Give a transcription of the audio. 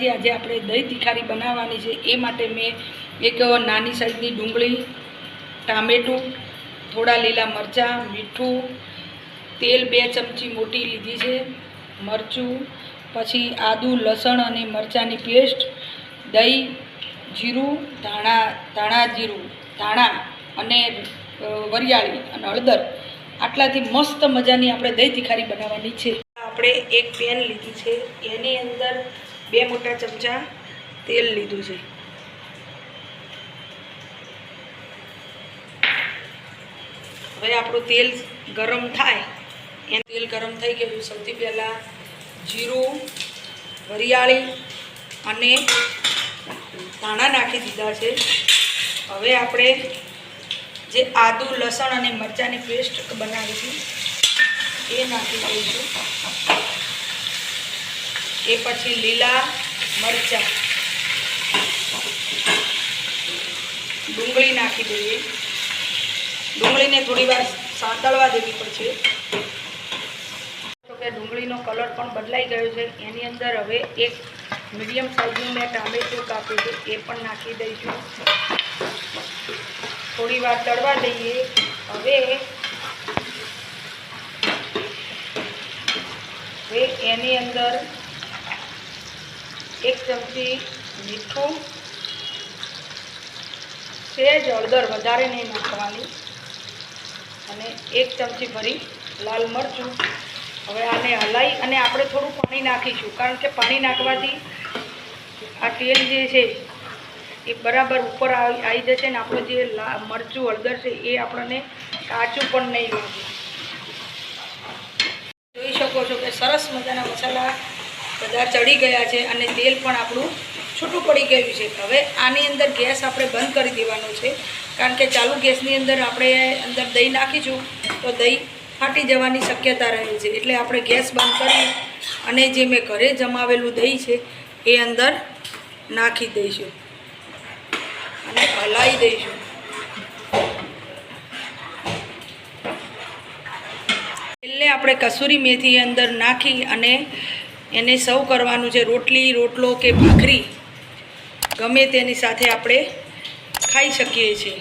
માતાજી, આજે આપણે દહીં તીખારી બનાવવાની છે। એ માટે મેં એક નાની સાઈઝની ડુંગળી, ટામેટું, થોડા લીલા મરચાં, મીઠું, તેલ 2 ચમચી મોટી લીધી છે, મરચું, પછી આદું, લસણ અને મરચાંની પેસ્ટ, દહીં, જીરું, ધાણા અને વરિયાળી અને હળદર, આટલાથી મસ્ત મજાની આપણે દહીં તીખારી બનાવવાની છે। આપણે એક પેન લીધી છે, એની અંદર 2 મોટા ચમચા તેલ લીધું છે। હવે આપણું તેલ ગરમ થાય, તેલ ગરમ થઈ ગયું। સૌથી પહેલાં જીરું, વરિયાળી અને ધાણા નાખી દીધા છે। હવે આપણે જે આદુ, લસણ અને મરચાંની પેસ્ટ બનાવી હતી એ નાખી દઈશું। એ પછી લીલા મરચાં, ડુંગળી નાખી દઈએ। ડુંગળીને થોડી વાર સાંતળવા દેવી પડશે, તો કે ડુંગળીનો કલર પણ બદલાઈ ગયો છે। એની અંદર હવે એક મીડિયમ સાઈઝનું મેં ટામેટું કાપ્યું છે, એ પણ નાખી દઈશું। થોડી વાર તળવા દઈએ। હવે એની અંદર 1 ચમચી મીઠું, સહેજ હળદર, વધારે નહીં નાખવાની, અને 1 ચમચી ભરી લાલ મરચું। હવે આને હલાવી અને આપણે થોડું પાણી નાખીશું, કારણ કે પાણી નાખવાથી આ તેલ જે છે એ બરાબર ઉપર આવી જશે ને આપણું જે મરચું, હળદર છે એ આપણને કાચું પણ નહીં લાગે। જોઈ શકો છો કે સરસ મજાના મસાલા બધા ચડી ગયા છે અને તેલ પણ આપણું છૂટું પડી ગયું છે। હવે આની અંદર ગેસ આપણે બંધ કરી દેવાનો છે, કારણ કે ચાલુ ગેસની અંદર આપણે અંદર દહીં નાખીશું તો દહીં ફાટી જવાની શક્યતા રહે છે। એટલે આપણે ગેસ બંધ કરી અને જે મેં ઘરે જમાવેલું દહીં છે એ અંદર નાખી દઈશું અને હલાવી દઈશું। એટલે આપણે કસૂરી મેથી અંદર નાખી અને એને સર્વ કરવાનું છે। રોટલી, રોટલો કે ભાખરી ગમે તેની સાથે આપણે ખાઈ શકીએ છીએ।